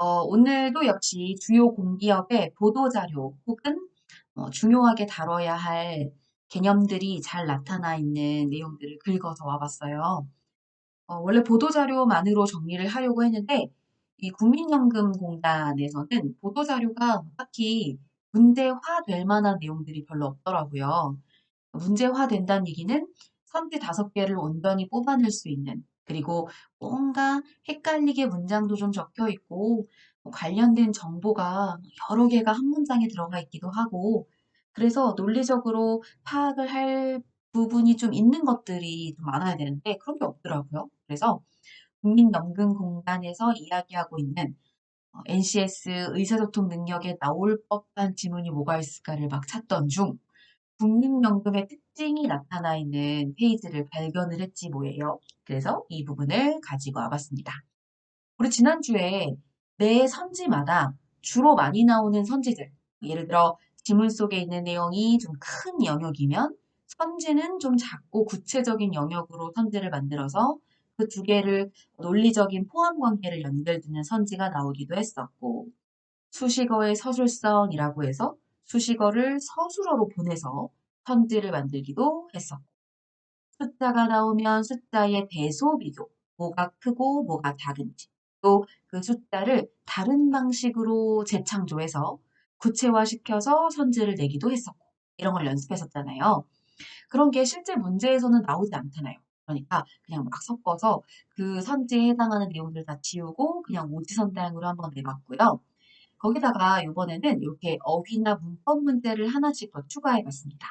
오늘도 역시 주요 공기업의 보도자료 혹은 중요하게 다뤄야 할 개념들이 잘 나타나 있는 내용들을 긁어서 와봤어요. 원래 보도자료만으로 정리를 하려고 했는데, 이 국민연금공단에서는 보도자료가 딱히 문제화될 만한 내용들이 별로 없더라고요. 문제화된다는 얘기는 선지 5개를 온전히 뽑아낼 수 있는, 그리고 뭔가 헷갈리게 문장도 좀 적혀 있고, 관련된 정보가 여러 개가 한 문장에 들어가 있기도 하고, 그래서 논리적으로 파악을 할 부분이 좀 있는 것들이 좀 많아야 되는데, 그런 게 없더라고요. 그래서 국민연금공단에서 이야기하고 있는 NCS 의사소통 능력에 나올 법한 지문이 뭐가 있을까를 막 찾던 중, 국민연금의 특징이 나타나 있는 페이지를 발견을 했지 뭐예요. 그래서 이 부분을 가지고 와봤습니다. 우리 지난주에 매 선지마다 주로 많이 나오는 선지들, 예를 들어 지문 속에 있는 내용이 좀 큰 영역이면 선지는 좀 작고 구체적인 영역으로 선지를 만들어서 그 두 개를 논리적인 포함 관계를 연결짓는 선지가 나오기도 했었고, 수식어의 서술성이라고 해서 수식어를 서술어로 보내서 선지를 만들기도 했었고, 숫자가 나오면 숫자의 대소 비교, 뭐가 크고 뭐가 작은지, 또 그 숫자를 다른 방식으로 재창조해서 구체화시켜서 선지를 내기도 했었고, 이런 걸 연습했었잖아요. 그런 게 실제 문제에서는 나오지 않잖아요. 그러니까 그냥 막 섞어서 그 선지에 해당하는 내용들 다 지우고 그냥 오지선다형으로 한번 내봤고요. 거기다가 이번에는 이렇게 어휘나 문법 문제를 하나씩 더 추가해 봤습니다.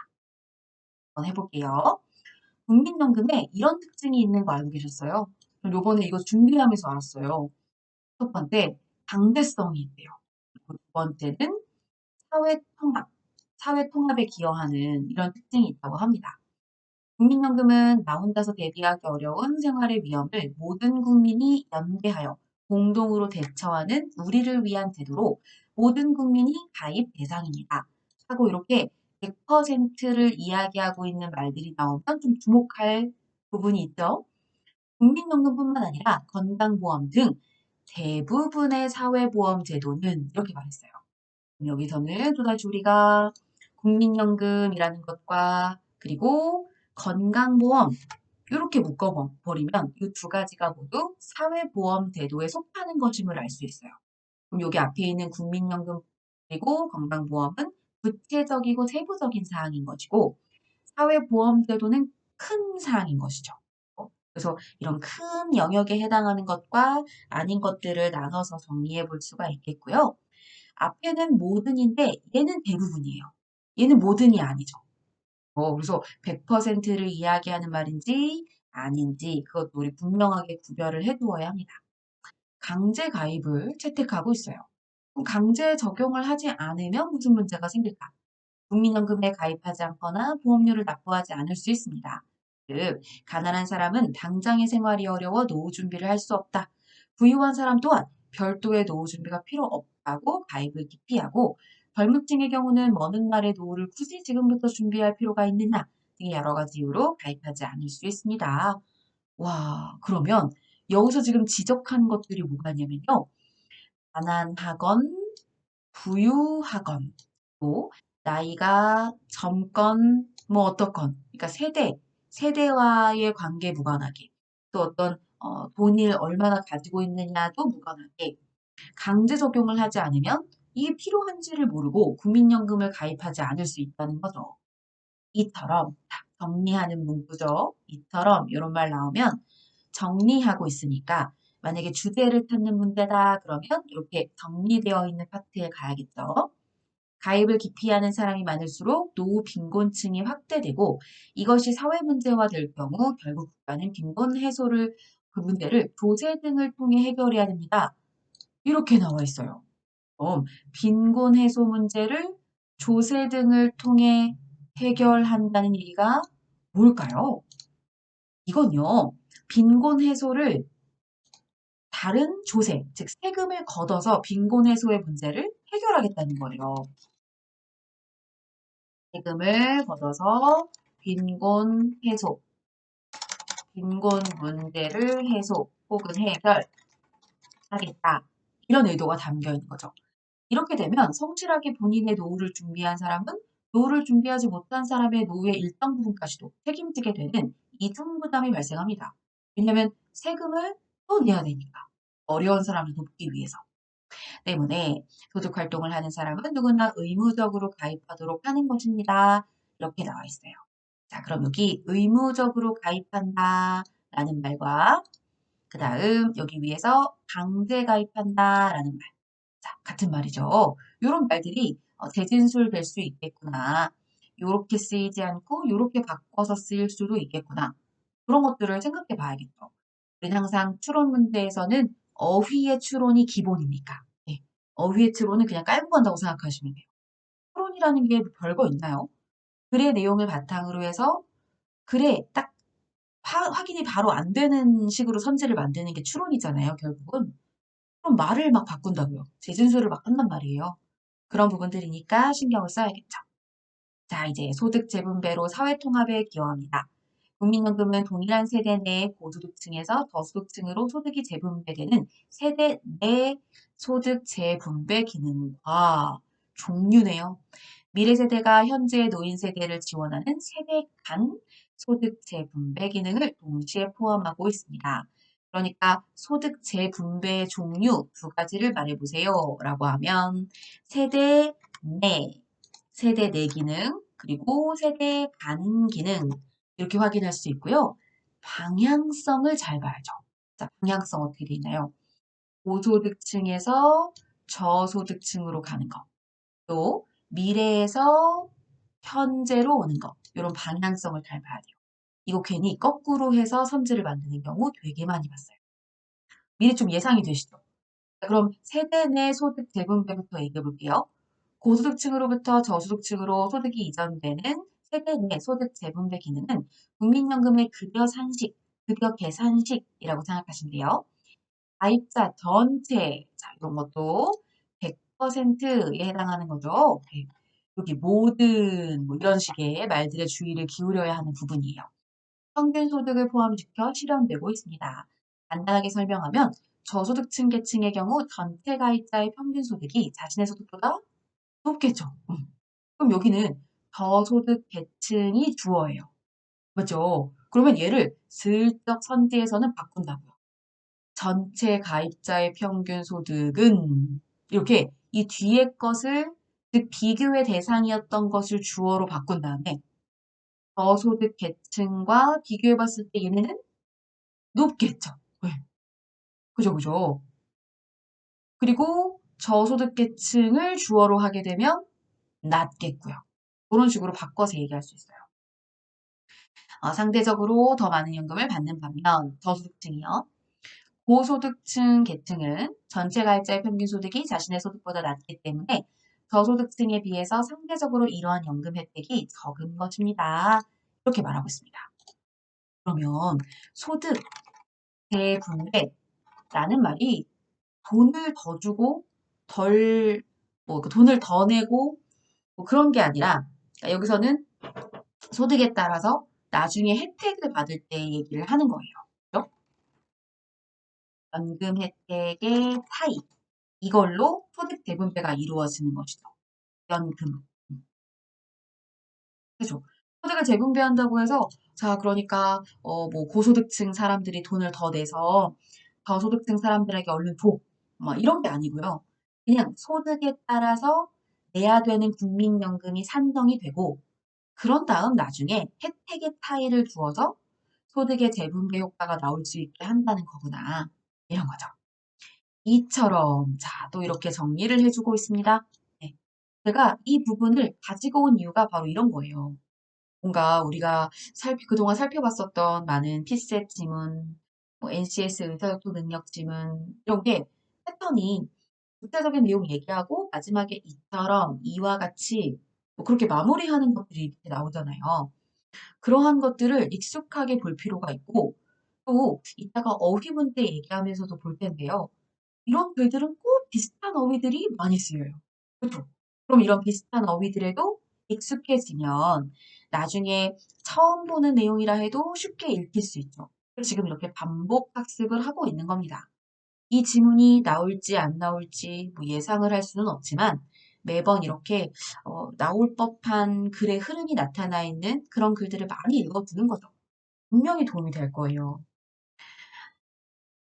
한번 해볼게요. 국민연금에 이런 특징이 있는 거 알고 계셨어요? 요번에 이거 준비하면서 알았어요. 첫 번째, 강제성이 있대요. 그리고 두 번째는 사회통합, 사회통합에 기여하는 이런 특징이 있다고 합니다. 국민연금은 나 혼자서 대비하기 어려운 생활의 위험을 모든 국민이 연대하여 공동으로 대처하는 우리를 위한 제도로 모든 국민이 가입 대상입니다. 하고 이렇게 100%를 이야기하고 있는 말들이 나오면 좀 주목할 부분이 있죠. 국민연금뿐만 아니라 건강보험 등 대부분의 사회보험 제도는 이렇게 말했어요. 여기서는 또다시 우리가 국민연금이라는 것과 그리고 건강보험 이렇게 묶어버리면 이 두 가지가 모두 사회보험 제도에 속하는 것임을 알 수 있어요. 그럼 여기 앞에 있는 국민연금 그리고 건강보험은 구체적이고 세부적인 사항인 것이고 사회보험제도는 큰 사항인 것이죠. 그래서 이런 큰 영역에 해당하는 것과 아닌 것들을 나눠서 정리해 볼 수가 있겠고요. 앞에는 모든인데 얘는 대부분이에요. 얘는 모든이 아니죠. 그래서 100%를 이야기하는 말인지 아닌지 그것도 우리 분명하게 구별을 해두어야 합니다. 강제 가입을 채택하고 있어요. 그럼 강제 적용을 하지 않으면 무슨 문제가 생길까? 국민연금에 가입하지 않거나 보험료를 납부하지 않을 수 있습니다. 즉, 가난한 사람은 당장의 생활이 어려워 노후 준비를 할 수 없다. 부유한 사람 또한 별도의 노후 준비가 필요 없다고 가입을 기피하고 벌목증의 경우는 먼 훗날의 노후를 굳이 지금부터 준비할 필요가 있느냐 등의 여러 가지 이유로 가입하지 않을 수 있습니다. 와, 그러면 여기서 지금 지적한 것들이 뭐가 있냐면요. 가난하건 부유하건 또 나이가 젊건 뭐 어떻건 그러니까 세대와의 관계 무관하게 또 어떤 돈을 얼마나 가지고 있느냐도 무관하게 강제 적용을 하지 않으면 이게 필요한지를 모르고 국민연금을 가입하지 않을 수 있다는 거죠. 이처럼 정리하는 문구죠. 이처럼 이런 말 나오면 정리하고 있으니까 만약에 주제를 찾는 문제다 그러면 이렇게 정리되어 있는 파트에 가야겠죠. 가입을 기피하는 사람이 많을수록 노후 빈곤층이 확대되고 이것이 사회 문제화 될 경우 결국 국가는 빈곤 해소를 그 문제를 조세 등을 통해 해결해야 됩니다. 이렇게 나와 있어요. 빈곤 해소 문제를 조세 등을 통해 해결한다는 얘기가 뭘까요? 이건요, 빈곤 해소를 다른 조세, 즉 세금을 걷어서 빈곤 해소의 문제를 해결하겠다는 거예요. 세금을 걷어서 빈곤 해소, 빈곤 문제를 해소 혹은 해결하겠다. 이런 의도가 담겨 있는 거죠. 이렇게 되면 성실하게 본인의 노후를 준비한 사람은 노후를 준비하지 못한 사람의 노후의 일정 부분까지도 책임지게 되는 이중 부담이 발생합니다. 왜냐하면 세금을 또 내야 되니까. 어려운 사람을 돕기 위해서. 때문에 소득 활동을 하는 사람은 누구나 의무적으로 가입하도록 하는 것입니다. 이렇게 나와 있어요. 자, 그럼 여기 의무적으로 가입한다 라는 말과 그 다음 여기 위에서 강제 가입한다 라는 말. 자, 같은 말이죠. 이런 말들이 재진술 될 수 있겠구나. 요렇게 쓰이지 않고 요렇게 바꿔서 쓰일 수도 있겠구나. 그런 것들을 생각해 봐야겠죠. 우리는 항상 추론 문제에서는 어휘의 추론이 기본이니까. 네. 어휘의 추론은 그냥 깔고 간다고 생각하시면 돼요. 추론이라는 게 별거 있나요? 글의 내용을 바탕으로 해서 글에 딱 확인이 바로 안 되는 식으로 선지를 만드는 게 추론이잖아요, 결국은. 그럼 말을 막 바꾼다고요. 재진술을 막 한단 말이에요. 그런 부분들이니까 신경을 써야겠죠. 자, 이제 소득 재분배로 사회통합에 기여합니다. 국민연금은 동일한 세대 내 고소득층에서 저소득층으로 소득이 재분배되는 세대 내 소득 재분배 기능과 종류네요. 미래 세대가 현재의 노인 세대를 지원하는 세대 간 소득 재분배 기능을 동시에 포함하고 있습니다. 그러니까 소득 재분배 종류 두 가지를 말해보세요 라고 하면 세대 내, 세대 내 기능, 그리고 세대 간 기능 이렇게 확인할 수 있고요. 방향성을 잘 봐야죠. 자, 방향성 어떻게 돼 있나요? 고소득층에서 저소득층으로 가는 거. 또 미래에서 현재로 오는 거. 이런 방향성을 잘 봐야 돼요. 이거 괜히 거꾸로 해서 선지를 만드는 경우 되게 많이 봤어요. 미리 좀 예상이 되시죠? 자, 그럼 세대 내 소득 재분배부터 얘기해 볼게요. 고소득층으로부터 저소득층으로 소득이 이전되는 세대 내 소득 재분배 기능은 국민연금의 급여 산식, 급여 계산식이라고 생각하시면 돼요. 가입자 전체, 자, 이런 것도 100%에 해당하는 거죠. 네. 여기 모든 뭐 이런 식의 말들의 주의를 기울여야 하는 부분이에요. 평균 소득을 포함시켜 실현되고 있습니다. 간단하게 설명하면 저소득층 계층의 경우 전체 가입자의 평균 소득이 자신의 소득보다 높겠죠. 그럼 여기는 저소득 계층이 주어예요. 맞죠? 그러면 얘를 슬쩍 선지에서는 바꾼다고요. 전체 가입자의 평균 소득은 이렇게 이 뒤에 것을 즉 비교의 대상이었던 것을 주어로 바꾼 다음에 저소득 계층과 비교해 봤을 때 얘네는 높겠죠. 네. 그죠, 그죠. 그리고 저소득 계층을 주어로 하게 되면 낮겠고요. 그런 식으로 바꿔서 얘기할 수 있어요. 상대적으로 더 많은 연금을 받는 반면 저소득층이요. 고소득층 계층은 전체 가입자의 평균 소득이 자신의 소득보다 낮기 때문에 저소득층에 비해서 상대적으로 이러한 연금 혜택이 적은 것입니다. 이렇게 말하고 있습니다. 그러면 소득 대분배라는 말이 돈을 더 주고 덜, 그 돈을 더 내고 뭐 그런 게 아니라 그러니까 여기서는 소득에 따라서 나중에 혜택을 받을 때 얘기를 하는 거예요. 그죠? 연금 혜택의 차이. 이걸로 소득 재분배가 이루어지는 것이죠. 연금. 그죠? 소득을 재분배한다고 해서 자 그러니까 뭐 고소득층 사람들이 돈을 더 내서 저소득층 사람들에게 얼른 줘. 막 이런 게 아니고요. 그냥 소득에 따라서 내야 되는 국민연금이 산정이 되고 그런 다음 나중에 혜택의 차이를 두어서 소득의 재분배 효과가 나올 수 있게 한다는 거구나. 이런 거죠. 이처럼 자, 또 이렇게 정리를 해주고 있습니다. 네. 제가 이 부분을 가지고 온 이유가 바로 이런 거예요. 뭔가 우리가 그동안 살펴봤었던 많은 피셋 지문, 뭐 NCS 의사소통 능력 지문 이런 게 패턴이 구체적인 내용 얘기하고 마지막에 이처럼 이와 같이 뭐 그렇게 마무리하는 것들이 이렇게 나오잖아요. 그러한 것들을 익숙하게 볼 필요가 있고 또 이따가 어휘 문제 얘기하면서도 볼 텐데요. 이런 글들은 꼭 비슷한 어휘들이 많이 쓰여요. 그렇죠? 그럼 이런 비슷한 어휘들에도 익숙해지면 나중에 처음 보는 내용이라 해도 쉽게 읽힐 수 있죠. 그래서 지금 이렇게 반복 학습을 하고 있는 겁니다. 이 지문이 나올지 안 나올지 뭐 예상을 할 수는 없지만 매번 이렇게 나올 법한 글의 흐름이 나타나 있는 그런 글들을 많이 읽어두는 거죠. 분명히 도움이 될 거예요.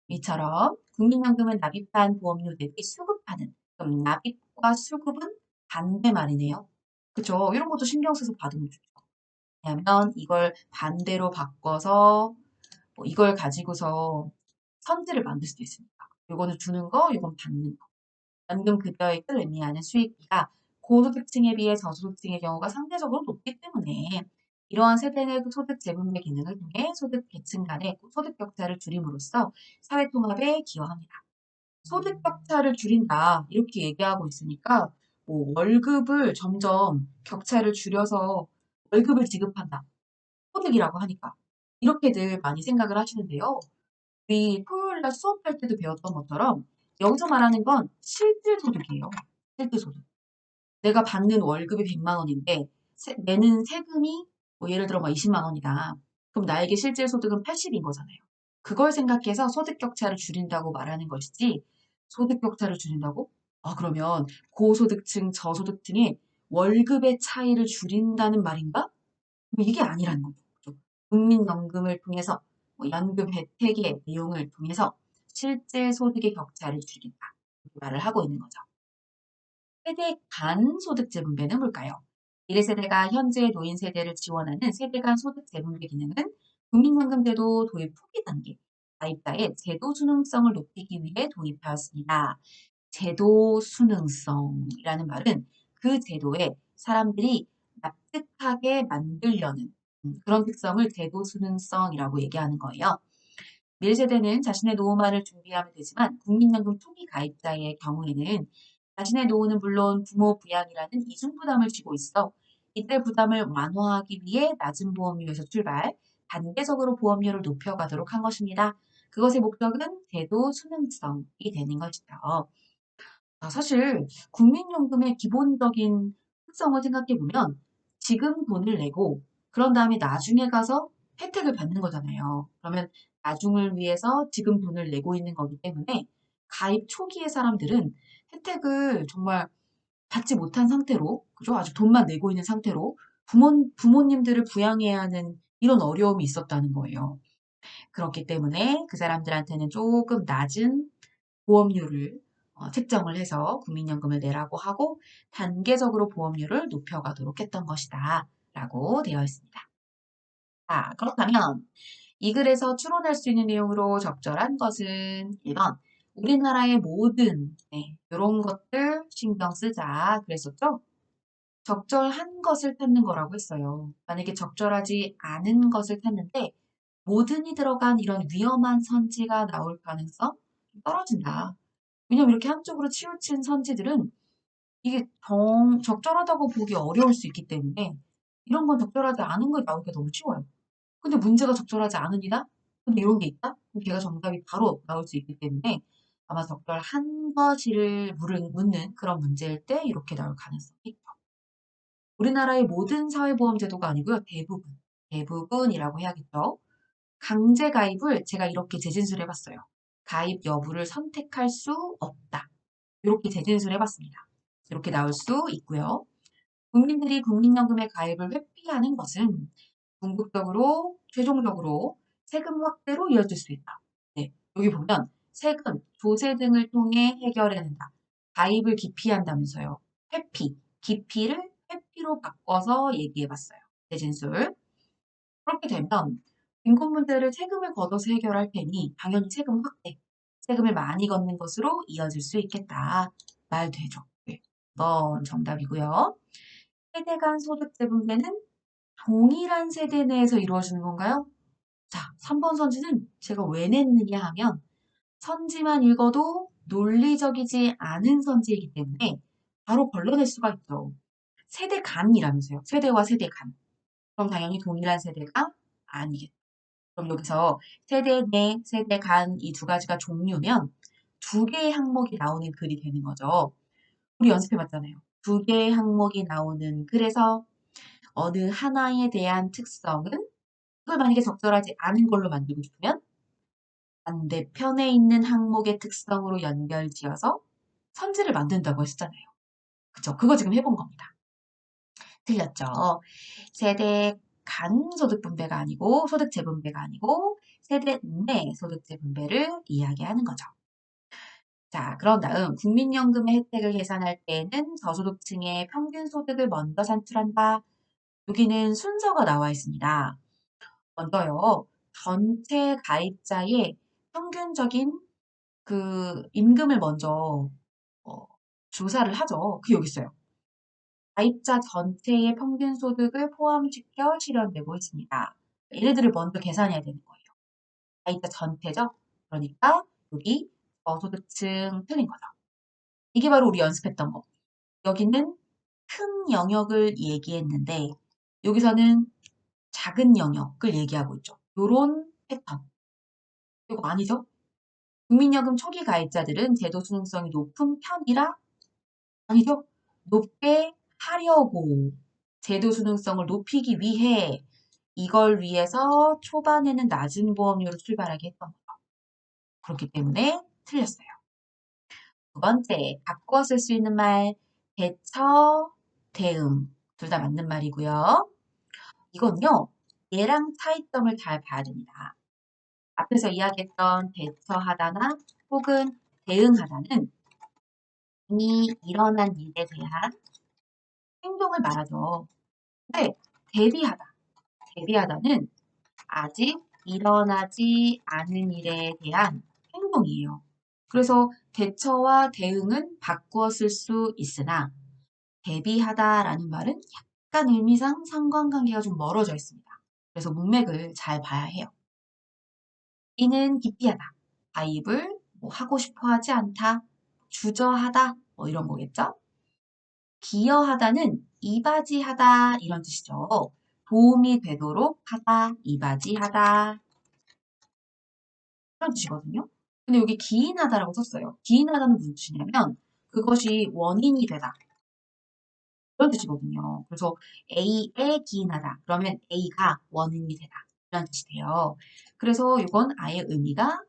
이처럼 국민연금은 납입한 보험료들이 수급하는, 그럼 납입과 수급은 반대 말이네요. 그쵸? 이런 것도 신경 써서 받으면 좋죠. 왜냐면 이걸 반대로 바꿔서 이걸 가지고서 선지를 만들 수도 있습니다. 요거는 주는 거, 요건 받는 거. 연금급여액을 의미하는 수익비가 고소득층에 비해 저소득층의 경우가 상대적으로 높기 때문에 이러한 세대 내 소득 재분배 기능을 통해 소득 계층 간의 소득 격차를 줄임으로써 사회 통합에 기여합니다. 소득 격차를 줄인다 이렇게 얘기하고 있으니까 뭐 월급을 점점 격차를 줄여서 월급을 지급한다. 소득이라고 하니까 이렇게들 많이 생각을 하시는데요. 우리 토요일 날 수업할 때도 배웠던 것처럼 여기서 말하는 건 실질 소득이에요. 실질 소득. 내가 받는 월급이 100만 원인데 내는 세금이 뭐 예를 들어 뭐 20만 원이다. 그럼 나에게 실질 소득은 80인 거잖아요. 그걸 생각해서 소득 격차를 줄인다고 말하는 것이지 소득 격차를 줄인다고? 아, 그러면 고소득층, 저소득층의 월급의 차이를 줄인다는 말인가? 뭐 이게 아니라는 거죠. 그죠? 국민연금을 통해서 연금 혜택의 내용을 통해서 실제 소득의 격차를 줄인다. 이렇게 말을 하고 있는 거죠. 세대 간 소득 재분배는 뭘까요? 미래 세대가 현재 노인 세대를 지원하는 세대 간 소득 재분배 기능은 국민연금 제도 도입 후기 단계 가입자의 제도 수능성을 높이기 위해 도입하였습니다. 제도 수능성이라는 말은 그 제도에 사람들이 납득하게 만들려는 그런 특성을 제도 수능성이라고 얘기하는 거예요. 밀세대는 자신의 노후만을 준비하면 되지만 국민연금 초기 가입자의 경우에는 자신의 노후는 물론 부모 부양이라는 이중 부담을 지고 있어 이때 부담을 완화하기 위해 낮은 보험료에서 출발, 단계적으로 보험료를 높여가도록 한 것입니다. 그것의 목적은 제도 수능성이 되는 것이죠. 사실 국민연금의 기본적인 특성을 생각해 보면 지금 돈을 내고 그런 다음에 나중에 가서 혜택을 받는 거잖아요. 그러면 나중을 위해서 지금 돈을 내고 있는 거기 때문에 가입 초기의 사람들은 혜택을 정말 받지 못한 상태로, 그죠? 아직 돈만 내고 있는 상태로 부모님들을 부양해야 하는 이런 어려움이 있었다는 거예요. 그렇기 때문에 그 사람들한테는 조금 낮은 보험료를 책정을 해서 국민연금을 내라고 하고 단계적으로 보험료를 높여가도록 했던 것이다. 라고 되어 있습니다. 자, 그렇다면 이 글에서 추론할 수 있는 내용으로 적절한 것은 1번 우리나라의 모든 이런 것들 신경 쓰자 그랬었죠? 적절한 것을 찾는 거라고 했어요. 만약에 적절하지 않은 것을 찾는데 모든이 들어간 이런 위험한 선지가 나올 가능성 떨어진다. 왜냐면 이렇게 한쪽으로 치우친 선지들은 이게 적절하다고 보기 어려울 수 있기 때문에 이런 건 적절하지 않은 거 나오기가 너무 쉬워요. 근데 문제가 적절하지 않으니다? 근데 이런 게 있다? 그럼 걔가 정답이 바로 나올 수 있기 때문에 아마 적절한 것을 묻는 그런 문제일 때 이렇게 나올 가능성이 있죠. 우리나라의 모든 사회보험제도가 아니고요. 대부분이라고 해야겠죠. 강제 가입을 제가 이렇게 재진술 해봤어요. 가입 여부를 선택할 수 없다. 이렇게 재진술 해봤습니다. 이렇게 나올 수 있고요. 국민들이 국민연금에 가입을 회피하는 것은 궁극적으로, 최종적으로 세금 확대로 이어질 수 있다. 네, 여기 보면 세금, 조세 등을 통해 해결해낸다. 가입을 기피한다면서요. 회피, 기피를 회피로 바꿔서 얘기해봤어요. 재진술. 그렇게 되면 인권 문제를 세금을 걷어서 해결할 테니 당연히 세금 확대, 세금을 많이 걷는 것으로 이어질 수 있겠다. 말 되죠. 네. 이번 정답이고요. 세대 간 소득 재분배는 동일한 세대 내에서 이루어지는 건가요? 자, 3번 선지는 제가 왜 냈느냐 하면 선지만 읽어도 논리적이지 않은 선지이기 때문에 바로 걸러낼 수가 있죠. 세대 간이라면서요. 세대와 세대 간. 그럼 당연히 동일한 세대가 아니겠죠. 그럼 여기서 세대 내, 세대 간 이 두 가지가 종류면 두 개의 항목이 나오는 글이 되는 거죠. 우리 연습해봤잖아요. 두 개의 항목이 나오는 글에서 어느 하나에 대한 특성은 그걸 만약에 적절하지 않은 걸로 만들고 싶으면 반대편에 있는 항목의 특성으로 연결지어서 선지를 만든다고 했잖아요. 그쵸? 그거 지금 해본 겁니다. 틀렸죠? 세대 간 소득 분배가 아니고 소득 재분배가 아니고 세대 내 소득 재분배를 이야기하는 거죠. 자, 그런 다음 국민연금의 혜택을 계산할 때에는 저소득층의 평균 소득을 먼저 산출한다. 여기는 순서가 나와 있습니다. 먼저요, 전체 가입자의 평균적인 그 임금을 먼저 어, 조사를 하죠. 그 여기 있어요. 가입자 전체의 평균 소득을 포함시켜 실현되고 있습니다. 얘네들을 먼저 계산해야 되는 거예요. 가입자 전체죠. 그러니까 여기 저소득층 틀린 거죠. 이게 바로 우리 연습했던 거. 여기는 큰 영역을 얘기했는데 여기서는 작은 영역을 얘기하고 있죠. 요런 패턴. 이거 아니죠? 국민연금 초기 가입자들은 제도 수능성이 높은 편이라 아니죠? 높게 하려고 제도 수능성을 높이기 위해 이걸 위해서 초반에는 낮은 보험료로 출발하게 했던 거죠. 그렇기 때문에 틀렸어요. 두 번째, 바꿔 쓸 수 있는 말 대처, 대응 둘 다 맞는 말이고요. 이건요. 얘랑 차이점을 잘 봐야 됩니다. 앞에서 이야기했던 대처하다나 혹은 대응하다는 이미 일어난 일에 대한 행동을 말하죠. 근데 대비하다, 대비하다는 아직 일어나지 않은 일에 대한 행동이에요. 그래서 대처와 대응은 바꾸어 쓸 수 있으나 대비하다라는 말은 약간 의미상 상관관계가 좀 멀어져 있습니다. 그래서 문맥을 잘 봐야 해요. 이는 기피하다, 가입을 뭐 하고 싶어 하지 않다, 주저하다, 뭐 이런 거겠죠? 기여하다는 이바지하다 이런 뜻이죠. 도움이 되도록 하다, 이바지하다 이런 뜻이거든요. 근데 여기 기인하다라고 썼어요. 기인하다는 무슨 뜻이냐면 그것이 원인이 되다 이런 뜻이거든요. 그래서 A에 기인하다 그러면 A가 원인이 되다 이런 뜻이 돼요. 그래서 이건 아예 의미가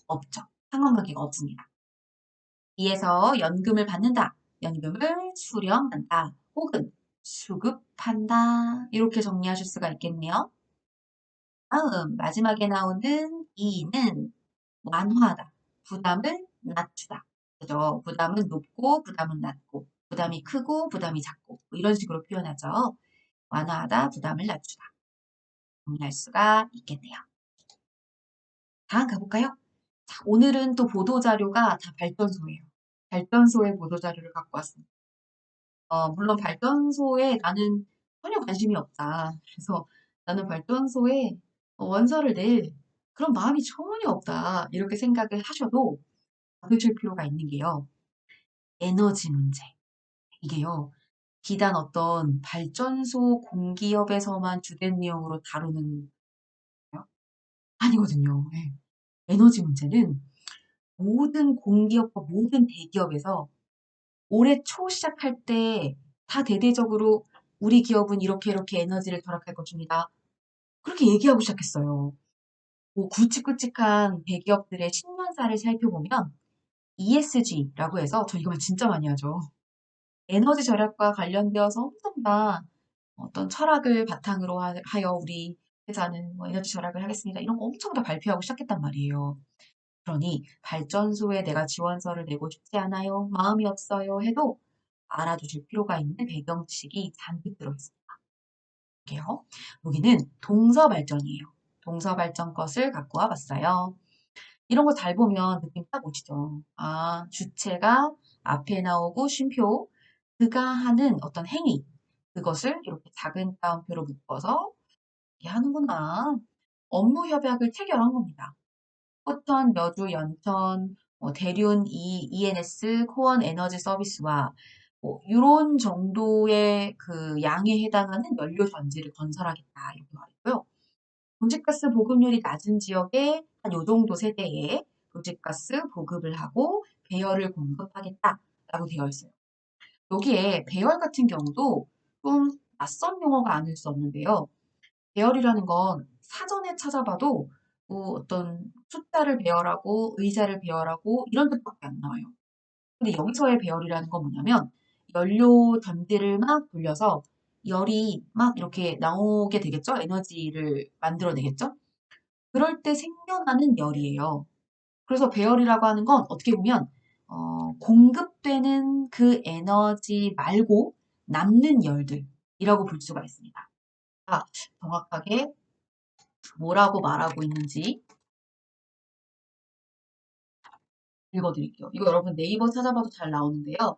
없죠. 상관관계가 없습니다. 이에서 연금을 받는다, 연금을 수령한다, 혹은 수급한다. 이렇게 정리하실 수가 있겠네요. 다음 마지막에 나오는 이는 완화하다, 부담을 낮추다. 그죠? 부담은 높고 부담은 낮고 부담이 크고 부담이 작고 뭐 이런 식으로 표현하죠. 완화하다, 부담을 낮추다. 정리할 수가 있겠네요. 다음 가볼까요? 자, 오늘은 또 보도자료가 다 발전소예요. 발전소의 보도자료를 갖고 왔습니다. 물론 발전소에 나는 전혀 관심이 없다. 그래서 나는 발전소에 원서를 낼 그런 마음이 전혀 없다. 이렇게 생각을 하셔도 받으실 필요가 있는 게요. 에너지 문제. 이게요. 비단 어떤 발전소 공기업에서만 주된 내용으로 다루는 거요? 아니거든요. 네. 에너지 문제는 모든 공기업과 모든 대기업에서 올해 초 시작할 때 다 대대적으로 우리 기업은 이렇게 이렇게 에너지를 절약할 것입니다. 그렇게 얘기하고 시작했어요. 뭐 굵직굵직한 대기업들의 신년사를 살펴보면 ESG라고 해서 저 이거 진짜 많이 하죠. 에너지 절약과 관련되어서 엄청 다 어떤 철학을 바탕으로 하여 우리 회사는 뭐 에너지 절약을 하겠습니다. 이런 거 엄청 다 발표하고 시작했단 말이에요. 그러니 발전소에 내가 지원서를 내고 싶지 않아요. 마음이 없어요. 해도 알아두실 필요가 있는 배경 지식이 잔뜩 들어있습니다. 볼게요. 여기는 동서 발전이에요. 동서 발전 것을 갖고 와봤어요. 이런 거 잘 보면 느낌 딱 오시죠? 아, 주체가 앞에 나오고 쉼표, 그가 하는 어떤 행위, 그것을 이렇게 작은 따옴표로 묶어서 이렇게 하는구나. 업무 협약을 체결한 겁니다. 포천, 여주, 연천, 대륜, ENS, 코원 에너지 서비스와 뭐 이런 정도의 그 양에 해당하는 연료 전지를 건설하겠다 이렇게 말했고요. 도시가스 보급률이 낮은 지역에 한 요 정도 세대에 도시가스 보급을 하고 배열을 공급하겠다라고 되어 있어요. 여기에 배열 같은 경우도 좀 낯선 용어가 아닐 수 없는데요. 배열이라는 건 사전에 찾아봐도 뭐 어떤 숫자를 배열하고 의자를 배열하고 이런 뜻밖에 안 나와요. 근데 여기서의 배열이라는 건 뭐냐면 연료 전지를 막 돌려서 열이 막 이렇게 나오게 되겠죠? 에너지를 만들어내겠죠? 그럴 때 생겨나는 열이에요. 그래서 배열이라고 하는 건 어떻게 보면 공급되는 그 에너지 말고 남는 열들이라고 볼 수가 있습니다. 아, 정확하게 뭐라고 말하고 있는지 읽어드릴게요. 이거 여러분 네이버 찾아봐도 잘 나오는데요.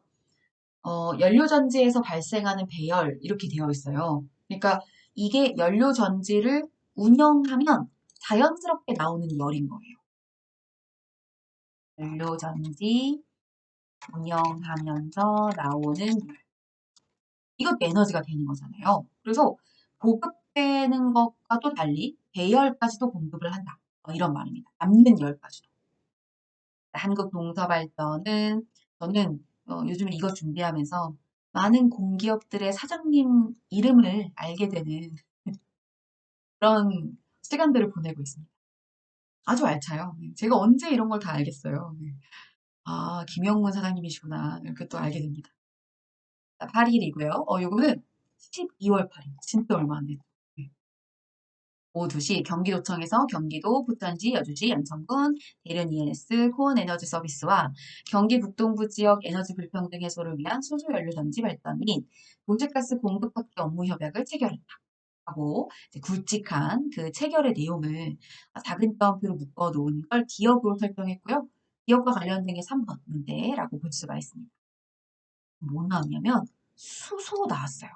연료전지에서 발생하는 배열 이렇게 되어 있어요. 그러니까 이게 연료전지를 운영하면 자연스럽게 나오는 열인 거예요. 연료전지 운영하면서 나오는 열. 이것도 에너지가 되는 거잖아요. 그래서 보급되는 것과 또 달리 배열까지도 공급을 한다. 이런 말입니다. 남는 열까지도. 한국동서발전은 저는 요즘에 이거 준비하면서 많은 공기업들의 사장님 이름을 알게 되는 그런 시간들을 보내고 있습니다. 아주 알차요. 네. 제가 언제 이런 걸 다 알겠어요. 네. 아, 김영문 사장님이시구나. 이렇게 또 알게 됩니다. 8일이고요. 요거는 12월 8일. 진짜 얼마 안 됐죠. 네. 오후 2시 경기도청에서 경기도, 부천시, 여주시, 연천군, 대련 ENS, 코온 에너지 서비스와 경기 북동부 지역 에너지 불평등 해소를 위한 수소연료전지 발전 및 도시가스 공급 확대 업무 협약을 체결했다. 하고 굵직한 그 체결의 내용을 작은 따옴표로 묶어 놓은 걸 기억으로 설정했고요. 기억과 관련된 게 3번 문제라고 볼 수가 있습니다. 뭐 나왔냐면 수소 나왔어요.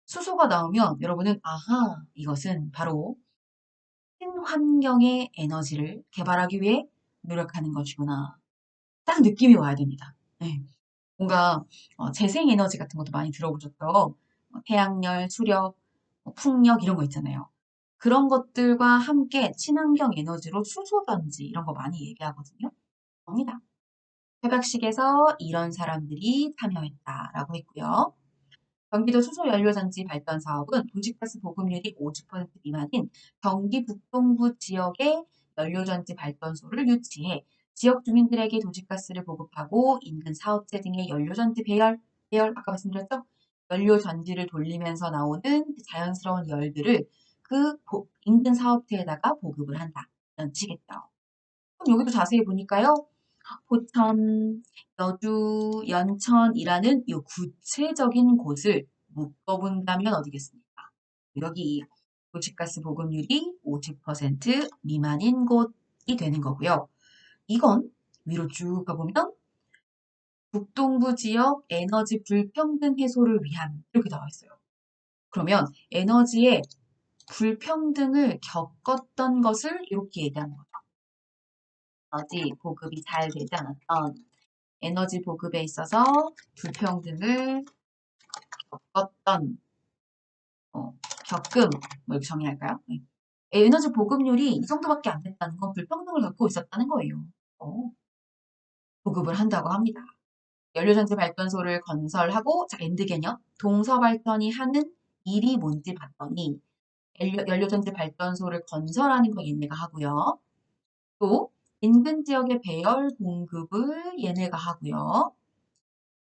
수소가 나오면 여러분은 아하 이것은 바로 친환경의 에너지를 개발하기 위해 노력하는 것이구나. 딱 느낌이 와야 됩니다. 네. 뭔가 재생에너지 같은 것도 많이 들어보셨죠? 태양열, 수력, 풍력 이런 거 있잖아요. 그런 것들과 함께 친환경 에너지로 수소전지 이런 거 많이 얘기하거든요. 겁니다. 협약식에서 이런 사람들이 참여했다라고 했고요. 경기도 수소연료전지 발전 사업은 도시가스 보급률이 50% 미만인 경기 북동부 지역의 연료전지 발전소를 유치해 지역 주민들에게 도시가스를 보급하고 인근 사업체 등의 연료전지 배열 아까 말씀드렸죠? 연료전지를 돌리면서 나오는 그 자연스러운 열들을 그 인근 사업체에다가 보급을 한다. 이런 식이겠죠. 그럼 여기도 자세히 보니까요. 포천, 여주, 연천이라는 이 구체적인 곳을 묶어본다면 어디겠습니까? 여기 도시가스 보급률이 50% 미만인 곳이 되는 거고요. 이건 위로 쭉 가보면 북동부 지역 에너지 불평등 해소를 위한 이렇게 나와 있어요. 그러면 에너지의 불평등을 겪었던 것을 이렇게 얘기하는 거죠. 에너지 보급이 잘 되지 않았던 에너지 보급에 있어서 불평등을 겪었던 겪음 뭐 이렇게 정의할까요? 네. 에너지 보급률이 이 정도밖에 안 됐다는 건 불평등을 겪고 있었다는 거예요. 어, 보급을 한다고 합니다. 연료전지 발전소를 건설하고 자 엔드 개념 동서발전이 하는 일이 뭔지 봤더니 연료전지 발전소를 건설하는 거 얘네가 하고요. 또 인근 지역의 배열 공급을 얘네가 하고요.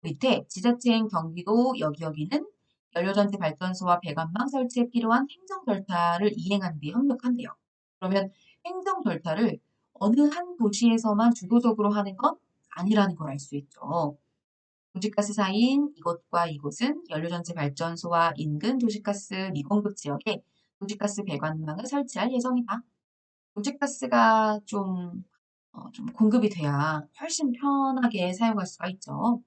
밑에 지자체인 경기도 여기는 연료전지 발전소와 배관망 설치에 필요한 행정 절차를 이행하는 데 협력한대요. 그러면 행정 절차를 어느 한 도시에서만 주도적으로 하는 건 아니라는 걸 알 수 있죠. 도시가스사인 이곳과 이곳은 연료전지 발전소와 인근 도시가스 미공급 지역에 도시가스 배관망을 설치할 예정이다. 도시가스가 좀 공급이 돼야 훨씬 편하게 사용할 수가 있죠.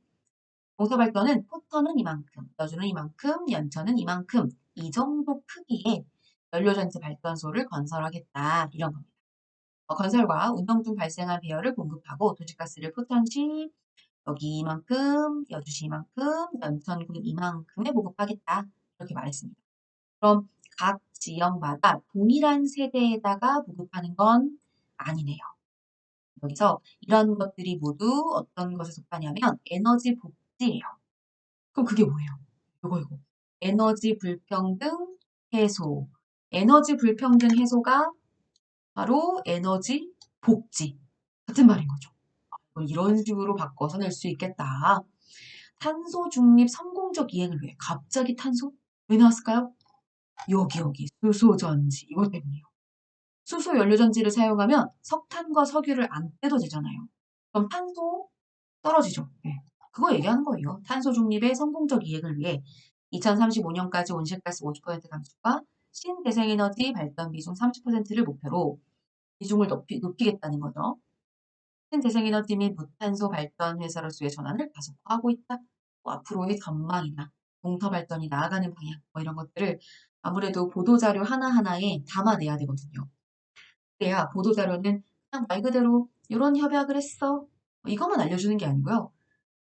동서발전은 포터는 이만큼, 여주는 이만큼, 연천은 이만큼 이 정도 크기의 연료전지 발전소를 건설하겠다 이런 겁니다. 건설과 운영 중 발생한 배열을 공급하고 도시가스를 포천시 여기 이만큼, 여주시 이만큼, 연천군 이만큼에 보급하겠다 이렇게 말했습니다. 그럼 각 지역마다 동일한 세대에다가 보급하는 건 아니네요. 여기서 이런 것들이 모두 어떤 것에 속하냐면 에너지 복지예요. 그럼 그게 뭐예요? 이거. 에너지 불평등 해소. 에너지 불평등 해소가 바로 에너지 복지. 같은 말인 거죠. 이런 식으로 바꿔서 낼 수 있겠다. 탄소 중립 성공적 이행을 위해 갑자기 탄소? 왜 나왔을까요? 여기 수소전지 이것 때문이에요. 수소 연료전지를 사용하면 석탄과 석유를 안 떼도 되잖아요. 그럼 탄소 떨어지죠. 네. 그거 얘기하는 거예요. 탄소 중립의 성공적 이행을 위해 2035년까지 온실가스 50% 감축과 신재생에너지 발전 비중 30%를 목표로 비중을 높이겠다는 거죠. 신재생에너지 및 무탄소 발전 회사로서의 전환을 가속화하고 있다. 뭐 앞으로의 전망이나 동서 발전이 나아가는 방향 뭐 이런 것들을 아무래도 보도자료 하나하나에 담아내야 되거든요. 그래야 보도자료는 그냥 말 그대로 이런 협약을 했어. 이것만 알려주는 게 아니고요.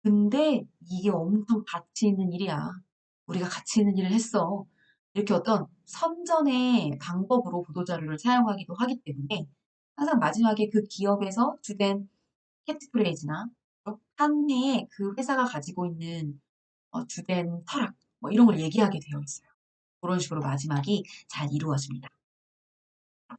근데 이게 엄청 가치 있는 일이야. 우리가 가치 있는 일을 했어. 이렇게 어떤 선전의 방법으로 보도자료를 사용하기도 하기 때문에 항상 마지막에 그 기업에서 주된 캐치프레이즈나 한 해에 그 회사가 가지고 있는 주된 철학 뭐 이런 걸 얘기하게 되어 있어요. 그런 식으로 마지막이 잘 이루어집니다.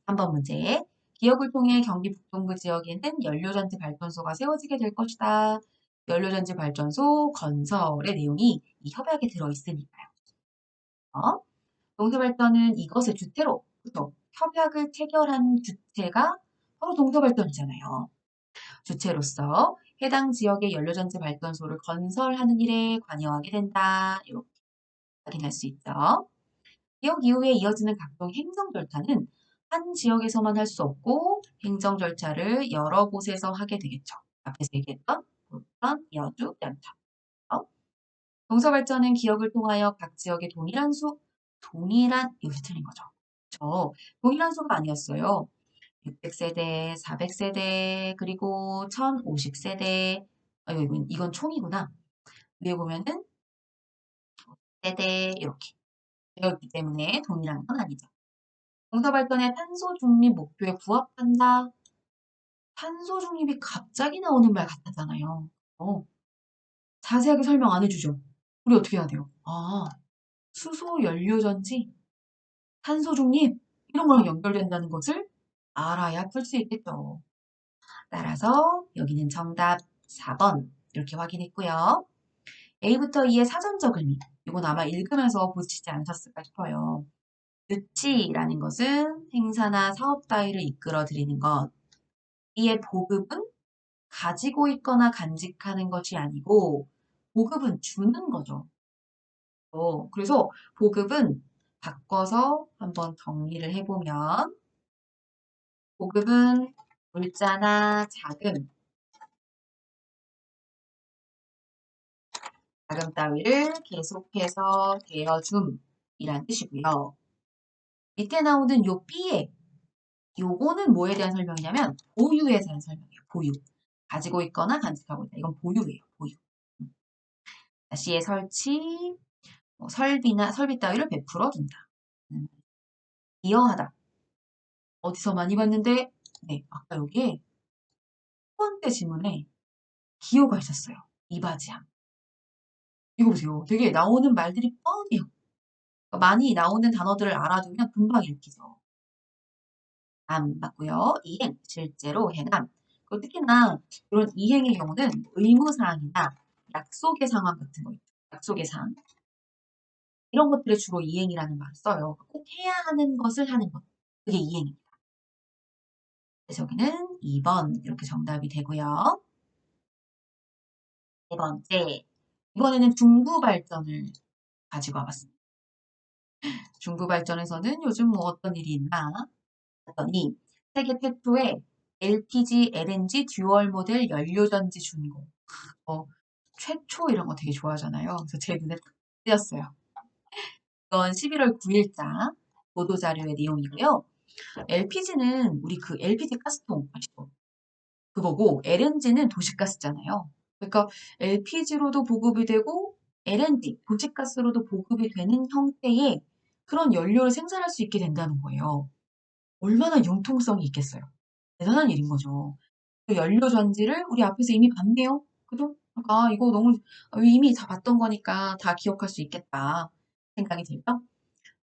3번 문제. 기업을 통해 경기 북동부 지역에는 연료전지 발전소가 세워지게 될 것이다. 연료전지 발전소 건설의 내용이 이 협약에 들어있으니까요. 어? 동서발전은 이것의 주체로, 그죠? 협약을 체결한 주체가 바로 동서발전이잖아요. 주체로서 해당 지역의 연료전지 발전소를 건설하는 일에 관여하게 된다. 이렇게 확인할 수 있죠. 기억 이후에 이어지는 각종 행정 절차는 한 지역에서만 할 수 없고 행정 절차를 여러 곳에서 하게 되겠죠. 앞에서 얘기했던 보편, 여주, 연착. 동서발전은 기억을 통하여 각 지역의 동일한, 이것이 틀린 거죠. 동일한 수가 아니었어요. 600세대, 400세대, 그리고 1050세대, 이건 총이구나. 위에 보면은 세대 이렇게 되었기 때문에 동일한 건 아니죠. 동서발전의 탄소 중립 목표에 부합한다. 탄소 중립이 갑자기 나오는 말 같았잖아요. 자세하게 설명 안 해주죠. 우리 어떻게 해야 돼요? 수소 연료전지, 탄소 중립 이런 거랑 연결된다는 것을 알아야 풀 수 있겠죠. 따라서 여기는 정답 4번 이렇게 확인했고요. A부터 E의 사전적 의미. 이건 아마 읽으면서 보시지 않으셨을까 싶어요. 유치라는 것은 행사나 사업 따위를 이끌어 들이는 것. 이의 보급은 가지고 있거나 간직하는 것이 아니고 보급은 주는 거죠. 그래서 보급은 바꿔서 한번 정리를 해보면 보급은 물자나 자금 따위를 계속해서 대여줌이란 뜻이고요. 밑에 나오는 요 B에 요거는 뭐에 대한 설명이냐면 보유에 대한 설명이에요. 보유. 가지고 있거나 간직하고 있다. 이건 보유예요. 보유. C의 설치, 설비 따위를 베풀어 둔다. 기여하다. 어디서 많이 봤는데 네, 아까 여기에 첫 번째 지문에 기여가 있었어요. 이바지함. 이거 보세요. 되게 나오는 말들이 뻔해요. 그러니까 많이 나오는 단어들을 알아두면 금방 읽히죠. 안 맞고요. 이행, 실제로 행함. 그리고 특히나 이런 이행의 경우는 의무사항이나 약속의 상황 같은 거 있죠. 약속의 사항. 이런 것들을 주로 이행이라는 말을 써요. 꼭 해야 하는 것을 하는 것. 그게 이행입니다. 그래서 여기는 2번 이렇게 정답이 되고요. 네 번째. 이번에는 중부 발전을 가지고 와봤습니다. 중부 발전에서는 요즘 뭐 어떤 일이 있나 했더니 세계 최초의 LPG, LNG 듀얼 모델 연료전지 준공. 최초 이런 거 되게 좋아하잖아요. 그래서 제 눈에 딱 띄었어요. 이건 11월 9일자 보도자료의 내용이고요. LPG는 우리 그 LPG 가스통 아시죠? 그거고 LNG는 도시가스잖아요. 그러니까 LPG로도 보급이 되고 LNG, 도시가스로도 보급이 되는 형태의 그런 연료를 생산할 수 있게 된다는 거예요. 얼마나 융통성이 있겠어요. 대단한 일인 거죠. 그 연료 전지를 우리 앞에서 이미 봤네요. 그죠? 그러니까 이거 너무 이미 다 봤던 거니까 다 기억할 수 있겠다 생각이 들죠?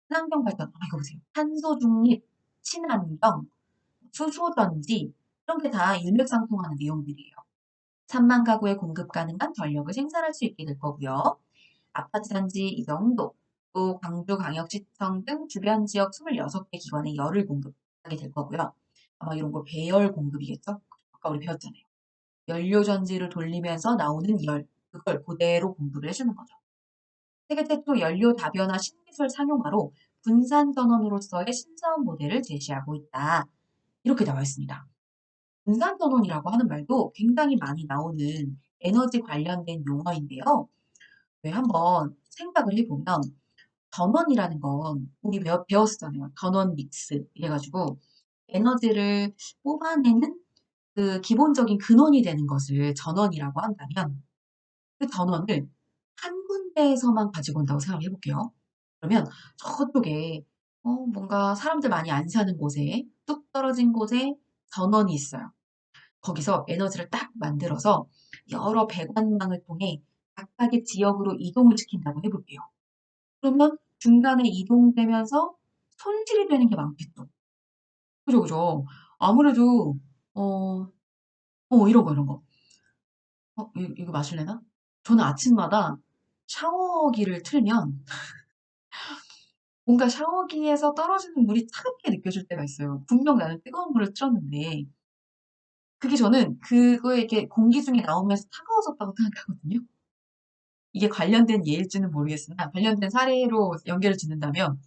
친환경 발전, 이거 보세요. 탄소 중립, 친환경, 수소전지 이런 게 다 일맥상통하는 내용들이에요. 3만 가구에 공급 가능한 전력을 생산할 수 있게 될 거고요. 아파트 단지 이 정도, 또 광주광역시청 등 주변 지역 26개 기관에 열을 공급하게 될 거고요. 아마 이런 거 배열 공급이겠죠? 아까 우리 배웠잖아요. 연료 전지를 돌리면서 나오는 열, 그걸 그대로 공급을 해주는 거죠. 세계 최초 연료 다변화 신기술 상용화로 분산 전원으로서의 신사업 모델을 제시하고 있다. 이렇게 나와 있습니다. 분산 전원이라고 하는 말도 굉장히 많이 나오는 에너지 관련된 용어인데요. 왜 한번 생각을 해보면 전원이라는 건 우리 배웠었잖아요. 전원 믹스 이래가지고 에너지를 뽑아내는 그 기본적인 근원이 되는 것을 전원이라고 한다면 그 전원을 한 군데에서만 가지고 온다고 생각해 볼게요. 그러면 저쪽에 뭔가 사람들 많이 안 사는 곳에 뚝 떨어진 곳에 전원이 있어요. 거기서 에너지를 딱 만들어서 여러 배관망을 통해 각각의 지역으로 이동을 시킨다고 해볼게요. 그러면 중간에 이동되면서 손실이 되는 게 많겠죠. 그죠, 그죠. 아무래도, 어, 이런 거, 이런 거. 이거 마실래나? 저는 아침마다 샤워기를 틀면 뭔가 샤워기에서 떨어지는 물이 차갑게 느껴질 때가 있어요. 분명 나는 뜨거운 물을 틀었는데, 그게 저는 그거에 이렇게 공기 중에 나오면서 차가워졌다고 생각하거든요. 이게 관련된 예일지는 모르겠으나, 관련된 사례로 연결을 짓는다면,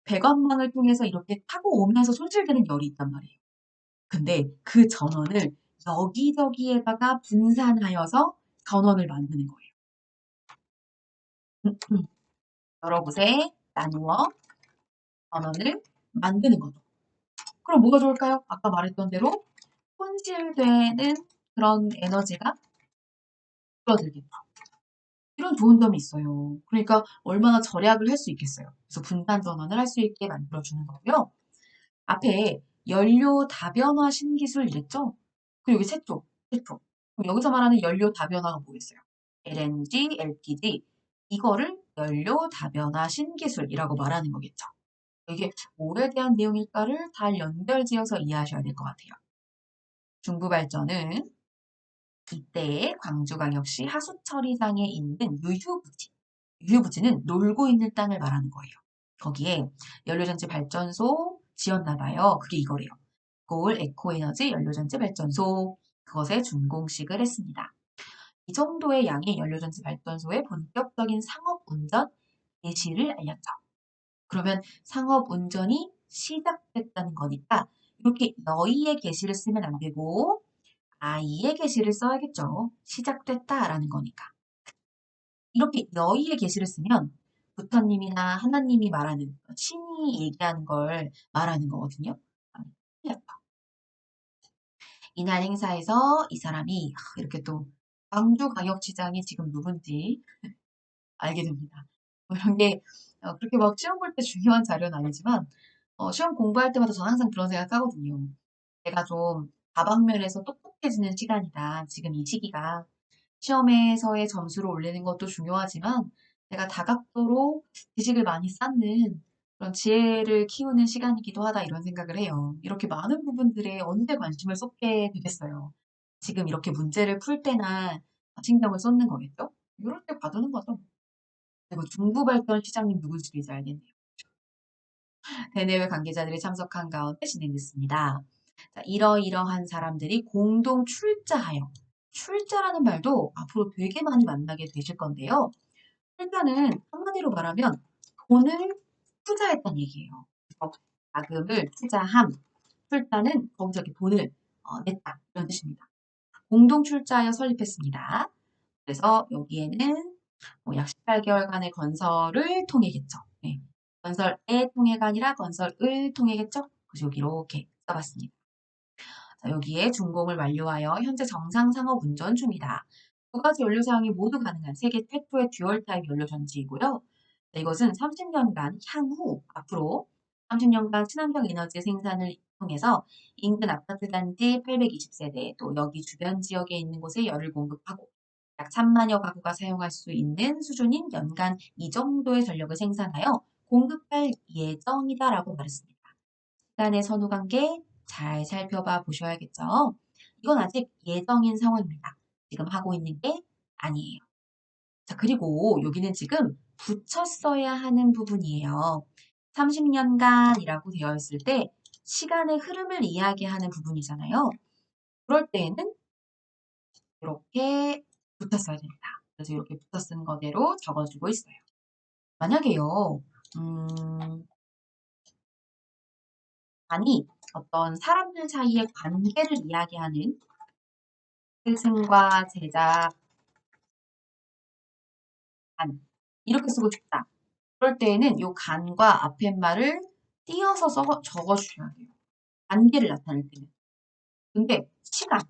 배관망을 통해서 이렇게 타고 오면서 손실되는 열이 있단 말이에요. 근데 그 전원을 여기저기에다가 분산하여서 전원을 만드는 거예요. 여러 곳에 나누어 전원을 만드는 거죠. 그럼 뭐가 좋을까요? 아까 말했던 대로 손실되는 그런 에너지가 줄어들겠죠. 이런 좋은 점이 있어요. 그러니까 얼마나 절약을 할 수 있겠어요. 그래서 분산 전원을 할 수 있게 만들어주는 거고요. 앞에 연료 다변화 신기술 이랬죠? 그리고 여기 최초. 그럼 여기서 말하는 연료 다변화가 뭐겠어요? LNG, LPG 이거를 연료 다변화 신기술이라고 말하는 거겠죠. 이게 뭐에 대한 내용일까를 잘 연결지어서 이해하셔야 될 것 같아요. 중부발전은 이때 광주광역시 하수처리장에 있는 유휴부지는 놀고 있는 땅을 말하는 거예요. 거기에 연료전지 발전소 지었나 봐요. 그게 이거래요. 고을 에코에너지 연료전지 발전소. 그것에 준공식을 했습니다. 이 정도의 양의 연료전지 발전소의 본격적인 상업운전 개시를 알렸죠. 그러면 상업운전이 시작됐다는 거니까 이렇게 너희의 개시를 쓰면 안 되고 아이의 계시를 써야겠죠. 시작됐다라는 거니까. 이렇게 너희의 계시를 쓰면 부처님이나 하나님이 말하는 신이 얘기하는 걸 말하는 거거든요. 틀렸다. 이날 행사에서 이 사람이 이렇게 또 광주광역시장이 지금 누군지 알게 됩니다. 뭐 이런 게 그렇게 막 시험 볼 때 중요한 자료는 아니지만 시험 공부할 때마다 저는 항상 그런 생각하거든요. 내가 좀 다방면에서 똑똑해지는 시간이다. 지금 이 시기가. 시험에서의 점수를 올리는 것도 중요하지만 내가 다각도로 지식을 많이 쌓는 그런 지혜를 키우는 시간이기도 하다 이런 생각을 해요. 이렇게 많은 부분들에 언제 관심을 쏟게 되겠어요. 지금 이렇게 문제를 풀 때나 신경을 쏟는 거겠죠? 이럴 때 봐두는 거죠. 그리고 중부발전 시장님 누군지도 이제 알겠네요. 대내외 관계자들이 참석한 가운데 진행됐습니다. 자, 이러이러한 사람들이 공동 출자하여 출자라는 말도 앞으로 되게 많이 만나게 되실 건데요. 출자는 한마디로 말하면 돈을 투자했다는 얘기예요. 그래서 자금을 투자함, 출자는 거기서 이렇게 돈을 냈다 이런 뜻입니다. 공동 출자하여 설립했습니다. 그래서 여기에는 약 18개월간의 건설을 통해겠죠. 네. 건설의 통해가 아니라 건설을 통해겠죠. 그래서 여기 이렇게 써봤습니다. 자, 여기에 준공을 완료하여 현재 정상 상업 운전 중이다. 두 가지 연료 사용이 모두 가능한 세계 최초의 듀얼 타입 연료 전지이고요. 자, 이것은 30년간 향후 앞으로 30년간 친환경 에너지 생산을 통해서 인근 아파트 단지 820세대 또 여기 주변 지역에 있는 곳에 열을 공급하고 약 3만여 가구가 사용할 수 있는 수준인 연간 이 정도의 전력을 생산하여 공급할 예정이다라고 말했습니다. 시간의 선후 관계 잘 살펴봐 보셔야겠죠. 이건 아직 예정인 상황입니다. 지금 하고 있는 게 아니에요. 자, 그리고 여기는 지금 붙였어야 하는 부분이에요. 30년간이라고 되어 있을 때 시간의 흐름을 이야기하는 부분이잖아요. 그럴 때에는 이렇게 붙었어야 됩니다. 그래서 이렇게 붙어 쓴 거대로 적어주고 있어요. 만약에요, 아니, 어떤 사람들 사이의 관계를 이야기하는 스승과 제자 간 이렇게 쓰고 싶다. 그럴 때에는 이 간과 앞에 말을 띄어서 적어주셔야 돼요. 관계를 나타낼 때는. 근데 시간을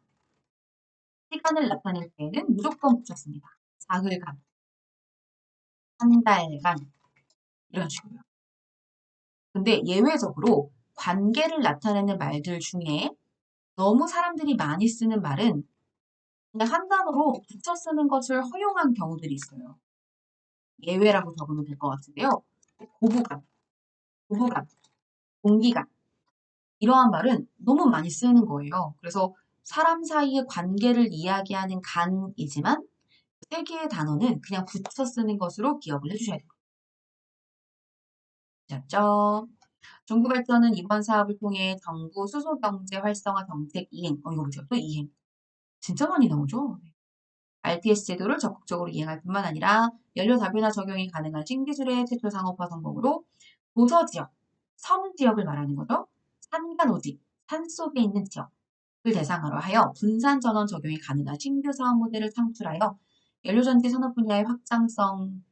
나타낼 때는 무조건 붙였습니다. 사흘간, 한 달간 이런 식으로요. 근데 예외적으로 관계를 나타내는 말들 중에 너무 사람들이 많이 쓰는 말은 그냥 한 단어로 붙여 쓰는 것을 허용한 경우들이 있어요. 예외라고 적으면 될 것 같은데요. 고부간, 부부간, 동기간 이러한 말은 너무 많이 쓰는 거예요. 그래서 사람 사이의 관계를 이야기하는 간이지만 세 개의 단어는 그냥 붙여 쓰는 것으로 기억을 해주셔야 돼요. 아셨죠? 중구 발전은 이번 사업을 통해 정부 수소 경제 활성화 정책 이행, 이거 보죠. 또 이행. 진짜 많이 나오죠? RTS 제도를 적극적으로 이행할 뿐만 아니라 연료 다변화 적용이 가능한 신기술의 최초 상업화 성공으로 도서 지역, 섬 지역을 말하는 거죠. 산과 노지, 산 속에 있는 지역을 대상으로 하여 분산 전원 적용이 가능한 신규 사업 모델을 창출하여 연료전지 산업 분야의 확장성을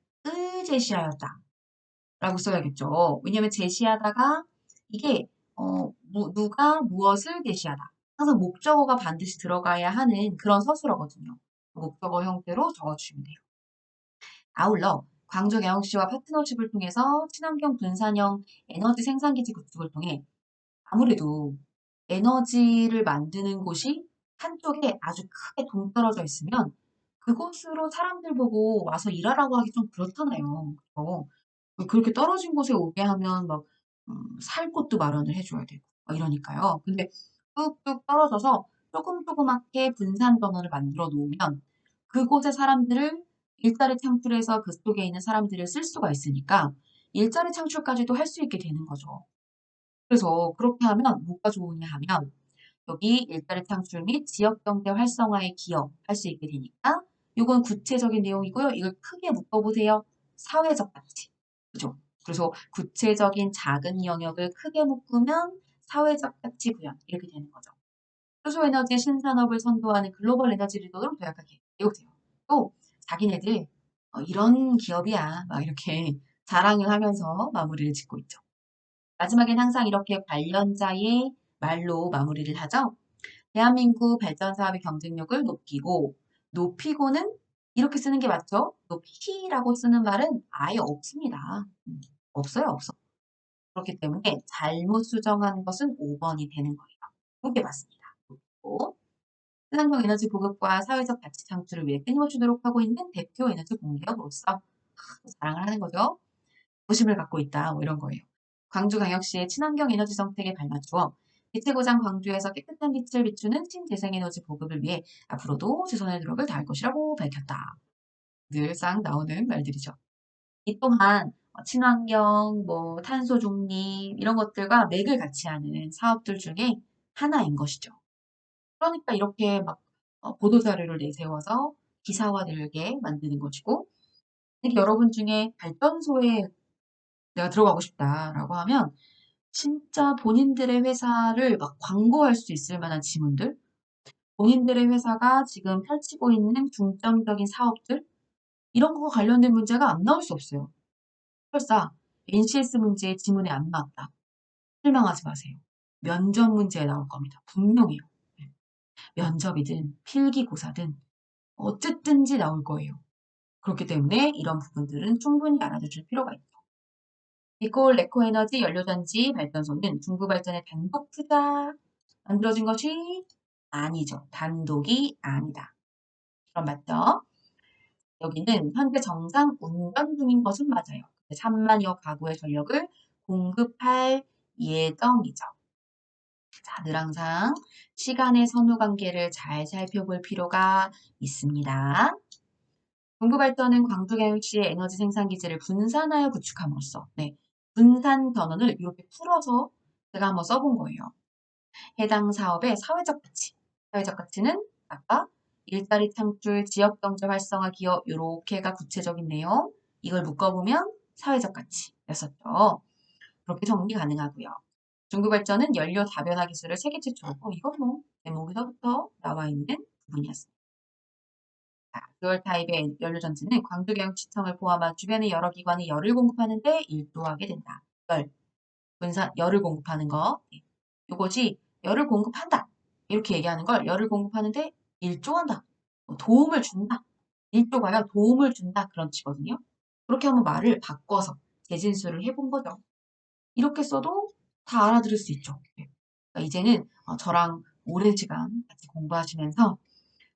제시하였다. 라고 써야겠죠. 왜냐면 제시하다가 이게 누가 무엇을 제시하다. 항상 목적어가 반드시 들어가야 하는 그런 서술어거든요. 목적어 형태로 적어주시면 돼요. 아울러 광주경영시와 파트너십을 통해서 친환경 분산형 에너지 생산기지 구축을 통해 아무래도 에너지를 만드는 곳이 한쪽에 아주 크게 동떨어져 있으면 그곳으로 사람들 보고 와서 일하라고 하기 좀 그렇잖아요. 그죠? 그렇게 떨어진 곳에 오게 하면 막, 살 곳도 마련을 해줘야 되고, 막 이러니까요. 근데 뚝뚝 떨어져서 조그맣게 분산 전원을 만들어 놓으면 그곳의 사람들을 일자리 창출해서 그 속에 있는 사람들을 쓸 수가 있으니까 일자리 창출까지도 할 수 있게 되는 거죠. 그래서 그렇게 하면 뭐가 좋으냐 하면 여기 일자리 창출 및 지역경제 활성화에 기여할 수 있게 되니까 이건 구체적인 내용이고요. 이걸 크게 묶어보세요. 사회적 가치. 그죠? 그래서 구체적인 작은 영역을 크게 묶으면 사회적 가치 구현 이렇게 되는 거죠. 수소 에너지 신산업을 선도하는 글로벌 에너지 리더로 도약하게 되고요. 또 자기네들 이런 기업이야 막 이렇게 자랑을 하면서 마무리를 짓고 있죠. 마지막엔 항상 이렇게 관련자의 말로 마무리를 하죠. 대한민국 발전 사업의 경쟁력을 높이고는 이렇게 쓰는 게 맞죠? 높이라고 쓰는 말은 아예 없습니다. 없어요, 없어. 그렇기 때문에 잘못 수정한 것은 5번이 되는 거예요. 이게 맞습니다. 그리고 친환경 에너지 보급과 사회적 가치 창출을 위해 끊임없이 노력하고 있는 대표 에너지 공기업으로서 자랑을 하는 거죠. 부심을 갖고 있다, 뭐 이런 거예요. 광주광역시의 친환경 에너지 정책에 발맞추어 빛의 고장 광주에서 깨끗한 빛을 비추는 신재생에너지 보급을 위해 앞으로도 최선의 노력을 다할 것이라고 밝혔다. 늘상 나오는 말들이죠. 이 또한 친환경, 뭐 탄소 중립 이런 것들과 맥을 같이 하는 사업들 중에 하나인 것이죠. 그러니까 이렇게 막 보도자료를 내세워서 기사화되게 만드는 것이고 여러분 중에 발전소에 내가 들어가고 싶다라고 하면 진짜 본인들의 회사를 막 광고할 수 있을 만한 지문들, 본인들의 회사가 지금 펼치고 있는 중점적인 사업들, 이런 거 관련된 문제가 안 나올 수 없어요. 설사 NCS 문제의 지문에 안 나왔다. 실망하지 마세요. 면접 문제에 나올 겁니다. 분명해요. 네. 면접이든 필기고사든 어쨌든지 나올 거예요. 그렇기 때문에 이런 부분들은 충분히 알아두실 필요가 있죠. 리콜 에코에너지 연료전지 발전소는 중부 발전의 단독 투자 만들어진 것이 아니죠. 단독이 아니다. 그럼 맞죠? 여기는 현재 정상 운전 중인 것은 맞아요. 3만여 가구의 전력을 공급할 예정이죠. 자, 늘 항상 시간의 선후 관계를 잘 살펴볼 필요가 있습니다. 동부 발전은 광주광역시의 에너지 생산 기지를 분산하여 구축함으로써, 네, 분산 전원을 이렇게 풀어서 제가 한번 써본 거예요. 해당 사업의 사회적 가치. 사회적 가치는 아까 일자리 창출, 지역 경제 활성화 기여 요렇게가 구체적인 내용. 이걸 묶어보면 사회적 가치였었죠. 그렇게 정리 가능하고요. 중부발전은 연료 다변화 기술을 세계 최초로. 이건 뭐 제목에서부터 나와 있는 부분이었습니다. 자, 듀얼 타입의 연료전지는 광주경영시청을 포함한 주변의 여러 기관이 열을 공급하는 데 일조하게 된다. 분산, 열을 공급하는 거. 이것이 열을 공급한다. 이렇게 얘기하는 걸 열을 공급하는데 일조한다. 도움을 준다. 일조가요, 도움을 준다. 그런 뜻이거든요. 그렇게 한번 말을 바꿔서 재진술을 해본 거죠. 이렇게 써도 다 알아들을 수 있죠. 그러니까 이제는 저랑 오랜 시간 같이 공부하시면서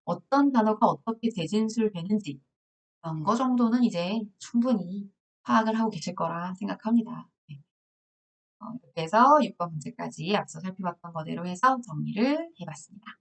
어떤 단어가 어떻게 재진술되는지 그런 거 정도는 이제 충분히 파악을 하고 계실 거라 생각합니다. 네. 이렇게 해서 6번 문제까지 앞서 살펴봤던 거대로 해서 정리를 해봤습니다.